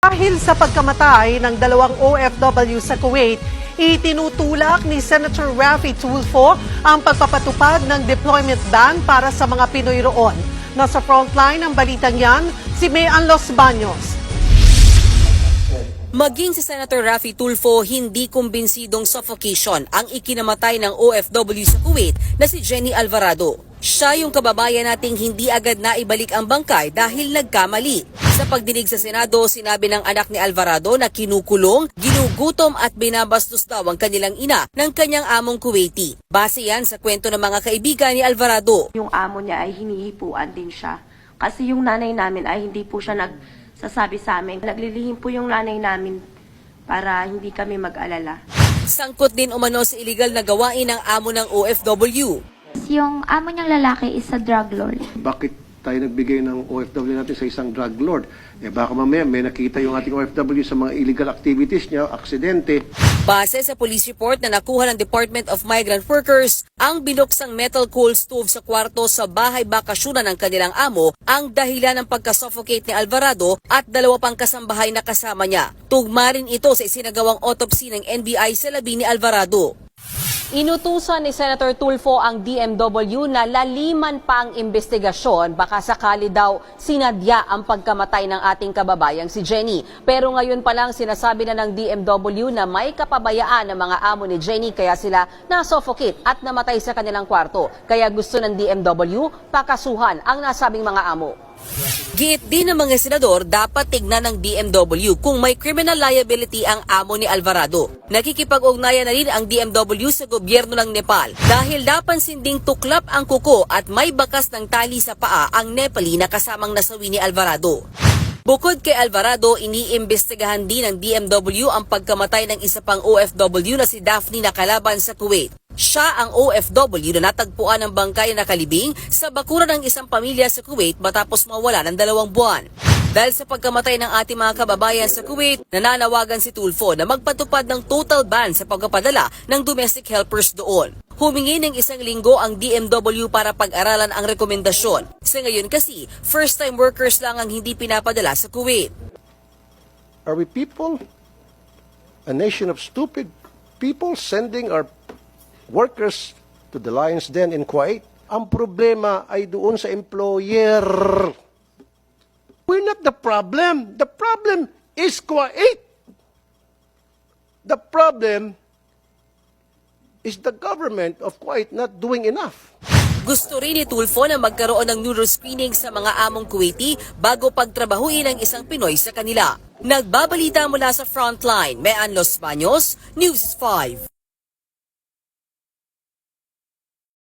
Dahil sa pagkamatay ng dalawang OFW sa Kuwait, itinutulak ni Senator Raffy Tulfo ang pagpapatupad ng deployment ban para sa mga Pinoy roon. Nasa frontline ng balitang yan, si Mayan Los Baños. Maging si Senator Raffy Tulfo, hindi kumbinsidong suffocation ang ikinamatay ng OFW sa Kuwait na si Jenny Alvarado. Siya yung kababayan nating hindi agad na ibalik ang bangkay dahil nagkamali. Sa pagdinig sa Senado, sinabi ng anak ni Alvarado na kinukulong, ginugutom at binabastos daw ang kanilang ina ng kanyang among Kuwaiti. Base yan sa kwento ng mga kaibigan ni Alvarado. Yung amo niya ay hinihipuan din siya. Kasi yung nanay namin ay hindi po siya nagsasabi sa amin. Naglilihim po yung nanay namin para hindi kami mag-alala. Sangkot din umano sa iligal na gawain ng amo ng OFW. Yung amo niyang lalaki is a drug lord. Bakit tayo nagbigay ng OFW natin sa isang drug lord? Baka mamaya may nakita yung ating OFW sa mga illegal activities niya, aksidente. Base sa police report na nakuha ng Department of Migrant Workers, ang binuksang metal coal stove sa kwarto sa bahay bakasyunan ng kanilang amo ang dahilan ng pagkasuffocate ni Alvarado at dalawa pang kasambahay na kasama niya. Tugma rin ito sa isinagawang autopsy ng NBI sa labi ni Alvarado. Inutusan ni Senator Tulfo ang DMW na laliman pa ang investigasyon, baka sakali daw sinadya ang pagkamatay ng ating kababayang si Jenny. Pero ngayon pa lang sinasabi na ng DMW na may kapabayaan ng mga amo ni Jenny kaya sila na-suffocate at namatay sa kanilang kwarto. Kaya gusto ng DMW pakasuhan ang nasabing mga amo. Giit din ng mga senador, dapat tignan ng DMW kung may criminal liability ang amo ni Alvarado. Nakikipag-ugnayan na rin ang DMW sa gobyerno ng Nepal dahil napansin ding tuklap ang kuko at may bakas ng tali sa paa ang Nepali na kasamang nasawi ni Alvarado. Bukod kay Alvarado, iniimbestigahan din ng DMW ang pagkamatay ng isa pang OFW na si Daphne na kalaban sa Kuwait. Siya ang OFW na natagpuan ng bangkay na nakalibing sa bakuran ng isang pamilya sa Kuwait matapos mawala ng 2 buwan. Dahil sa pagkamatay ng ating mga kababayan sa Kuwait, nananawagan si Tulfo na magpatupad ng total ban sa pagpapadala ng domestic helpers doon. Humingi ng 1 linggo ang DMW para pag-aralan ang rekomendasyon. Sa ngayon kasi, first-time workers lang ang hindi pinapadala sa Kuwait. Are we people? A nation of stupid people sending our workers to the lion's den in Kuwait? Ang problema ay doon sa employer. We're not the problem. The problem is Kuwait. The problem is the government of Kuwait not doing enough. Gusto rin ni Tulfo na magkaroon ng neuroscreening sa mga among Kuwaiti bago pagtrabahuin ng isang Pinoy sa kanila. Nagbabalita mula sa Frontline, Mayan Los Baños, News 5.